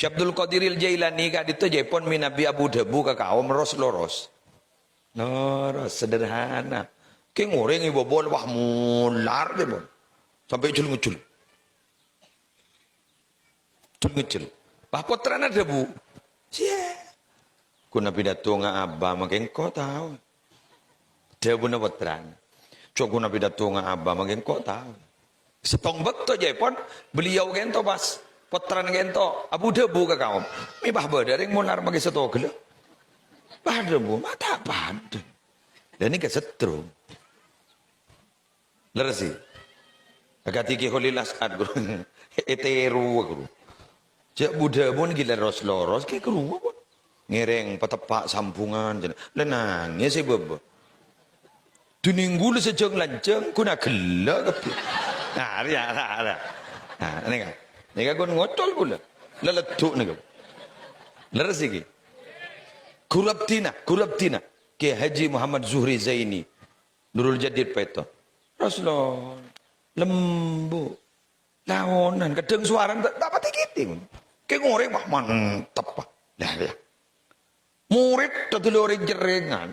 Syekh Abdul Qadiril Jailani kak dito Jepon minabi Abu Dhabu ka kaum ros loros. Loros sederhana. Ki ngoreng ibu bol wah mular deh bol. Sampai ngecul. Ngecul. Bah potran ada bu. Sia. Kuna pidato nga abba makin kau tahu. Dia pun potran. Cok kuna pidato nga abba makin kau tahu. Setong betul Jepon beliau gento pas. Potran gento Abu Dhabu ka kaum. Mi bah badaring munar magi setogel. Bah Dhabu mata pad. Dan ini kesetrum. Lerasi. Agati ki Khalil As'ad guru. Eteru guru. Cek Abu Dhabu gila ros-loros ki guru. Ngereng petepak sampungan. Lenangnya si bebe. Tuninggu sejeng lanceng kuna gelak. Nah, ada. Nah, ini kan. Ini kan ngotol pula. Leleduk ni kan. Leres lagi. Kurabtina. Ke Haji Muhammad Zuhri Zaini. Nurul Jadid Peto. Rasulullah. Lembu. Laonan. Kadang suara tak dapat tikiting. Kayak ngoreng mah mantap. Dah ya. Murid dulu orang jerengan.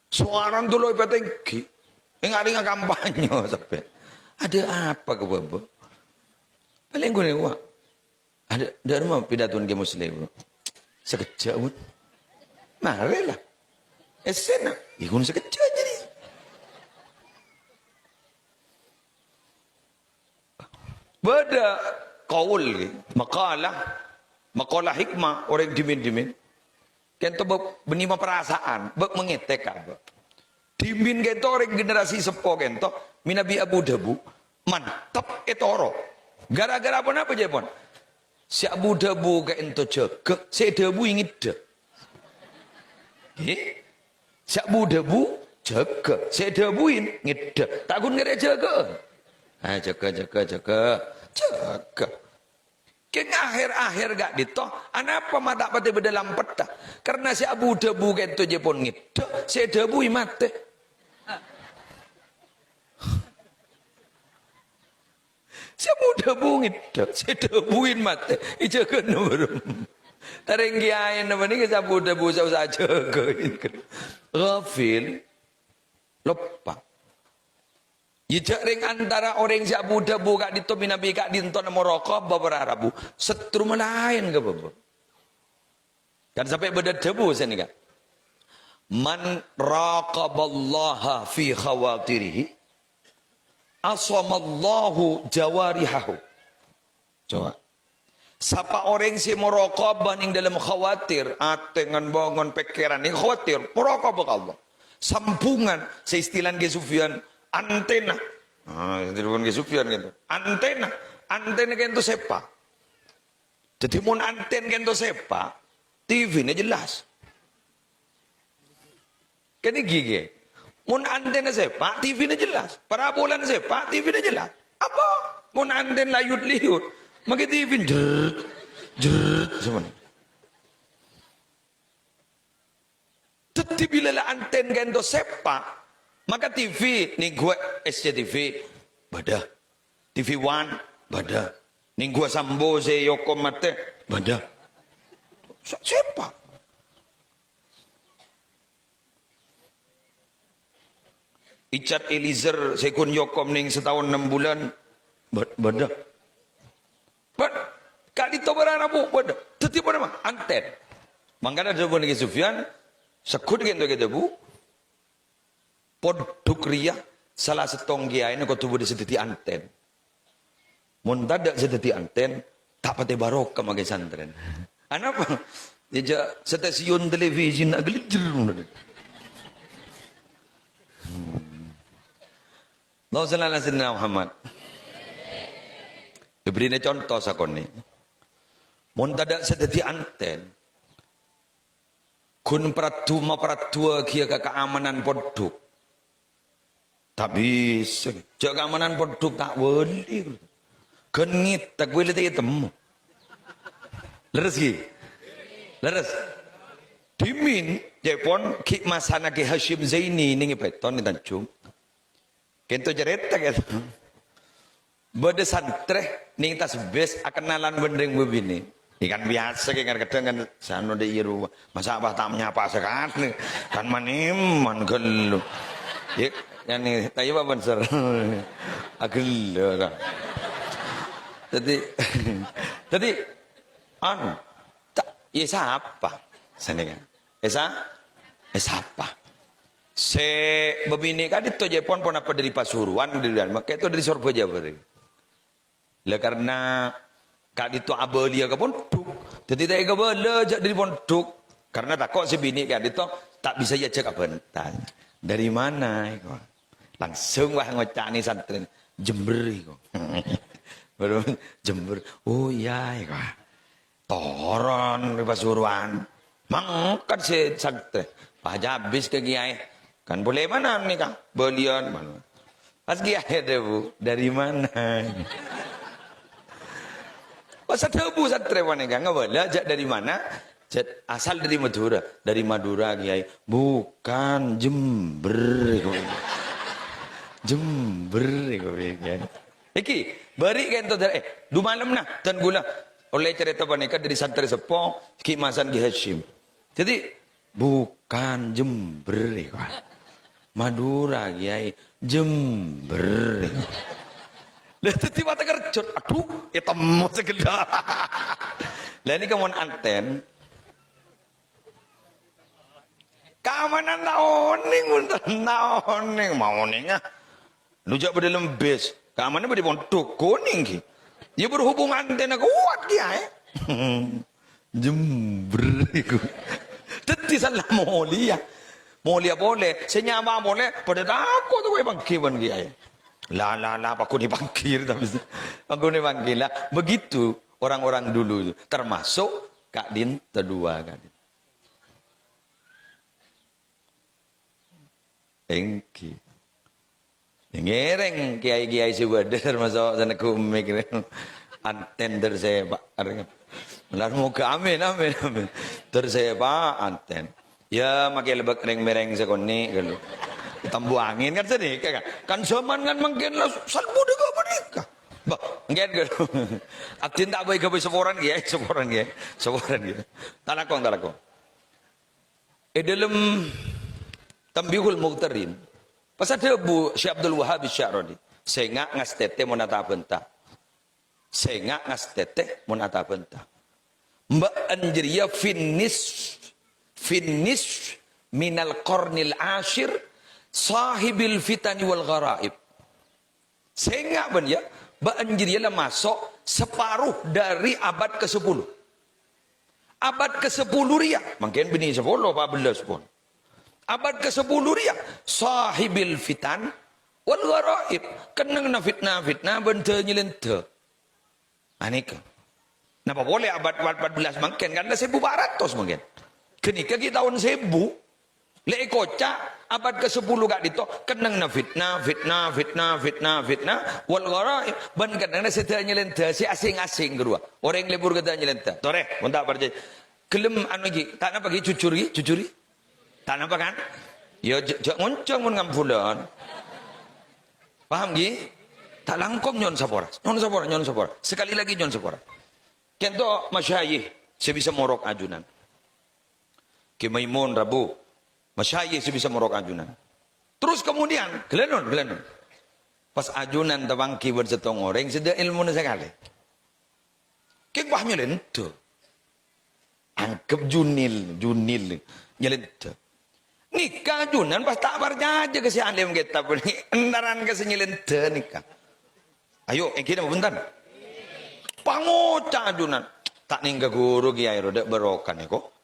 Suara dulu tinggi. Enggak kampanye sampai. Ada apa ke bapak? Paling gue nih, wah, ada dari mana pidatoan ke Muslim? Sekejap, marilah. Esena, ikut sekejap jadi. Beda kaul, makalah hikmah orang dimin. Kento benima perasaan, mengetek apa? Dimin kento orang generasi sepo kento, minabi Abu Dhabu, mantap etoro. Gara-gara apa Jepon? Si Abu Dhabu ke ento jaga, si Dhabu ingin dah. Si Abu Dhabu jaga, si Dhabu ingin dah. Takut ngere jaga. Jaga. Keng akhir gak dito, anapa mata pati berdalam peta? Karena si Abu Dhabu ke ento Jepon ngida, si Dhabu mate. Saya muda bungit, saya debuin mate, ijaga nomor. Terenggi ain nama ni saya muda bu saya jagain. Ghafil, lupa. Ijak ring antara orang si Abu Dhabu kak dito binabi kak dinto nama rokok beberapa rabu setru lain ke babo. Kan sampai beda debu sini kak. Man raqaballaha fi khawatirihi. Asamallahu jawarihahu. Coba. Siapa orang si merokobah ning dalam khawatir, atengan bangun pikiran ini khawatir, merokobah Allah. Sambungan, seistilan ke Sufyan, antena. Telepon ke Sufyan gitu. Antena gitu sepa. Jadi mun anten gitu sepa, TV ini jelas. Kini gigi. Mun antena sepak, TV ini jelas. Parabola sepak, TV ini jelas. Apa? Mun antena liut, maka TV jeret semua. Tetapi bila anten gendo sepak, maka TV ni gua SCTV bada, TV One bada, ni gua Sambo se Yoko mate bada. Sepak. Richard Eliezer sekun Yokom ning setahun 6 bulan beda. Kak dito berarabu beda. Tetapi pada mah anten. Mangkana debu ning Sufyan sekut gento debu. Poduk ria salah setong kiai ini kau tubuh di sedeti anten. Mun dadak sedeti anten tak pate barokah mage santren. Anapa? Dia stasiun televisi nak gelijer. Allah sallallahu alaihi Muhammad. Diberi contoh sakon ni. Mun tadak sedeti anten. Kun peratua kia ke keamanan poduk. Tapi cak keamanan poduk tak boleh. Genit tak boleh tak temu. Leres ki. Leres. Dimin Jepon ki masana ki Hashim Zaini ningi peton ni Tanjung. Kento cerita gitu. Bade santre ning tas bes akenalan bendeng bebini. Ikan biasa kan kadang kan sano de iru masa apa tak menyapa sekali kan maniman gelu ya yang ini tayo apa sir agel kan jadi anu tak ya siapa sana kan siapa se babini kan itu Jepun pun apa dari Pasuruan dari maka itu dari Surabaya beri lah karena kak itu abelia ke pondok jadi tak kabel jak dari pondok karena tak kok sebini kan itu tak bisa ya cek bentar dari mana itu langsung wah ngocani santri Jember itu baru Jember oh iya itu toron di Pasuruan mangkat si santri pajak habis ke kiai kan boleh mana nih kak belian mana pas kiai ada bu dari mana pasal tebu santri mana kan ngawalajak dari mana asal dari Madura kiai bukan Jember Jember kiai iki beri kan tu du malam nah dan gula oleh cerita panika dari santri sepo Ki Masan Ki Hashim jadi bukan Jember Madura kiai Jember lah tiba terkejut aduh ya temu segala lah ini kemudian anten keamanan naoning mau ning nujak pada lembes keamanan pada pondok kuning ki dia berhubungan anten kuat kiai Jember iku dadi salah mulia boleh senyama boleh pada takut tuh bang kiban kiai lah aku dipanggil tapi aku dipanggil lah begitu orang-orang dulu itu termasuk Kak Din kedua Kak Din engki ngereng kiai-kiai sebuah termasuk sana kumik anten saya Pak lalu moga amin tersepa anten ya makai lebak mereng sekoni gitu tambu angin kan sedih kan zaman kan mungkin lah salbu juga menikah bah enggak gitu atin tak baik ke seporan gitu talakong dalam tambihul muqtarin pasal dia bu Syekh Abdul Wahab Syaroni sehingga ngastete monata benta mbak anjriya finis minal qarnil ashir sahibil fitani wal gharaib sehingga ben ya banjir ya masuk separuh dari abad ke-10 ria mungkin bini 10 14 pun abad ke-10 ria sahibil fitan wal gharaib kenang na fitnah benda nyelente anika napa boleh abad 14 mungkin kan 1400 mungkin kenika kita tahun 1000 le kocak abad ke-10 gak dito kenang na fitnah wal gharaib ban kadang setia nyelenta si asing-asing kedua orang yang libur kata nyelenta tore muntak percaya kelem anu iki tak napa gi cucuri tak napa kan ya jak ngoncong mun ngambulan paham gi tak langkom nyon sapora sekali lagi nyon sapora kento masyayikh sebisa morok ajunan Ki Maimun Rabu masyayikh bisa merok ajunan. Terus kemudian gelenon. Pas ajunan tabangki bersetong orang sudah ilmu sekali. Kek paham nyelente. Angkep junil nyelente. Nikah ajunan pas tak percaya ke si alim kita pun endaran ke nyelente nikah. Ayo kita mau bentar. Pangoca ajunan. Tak ningga guru kiai roda berokan ya kok.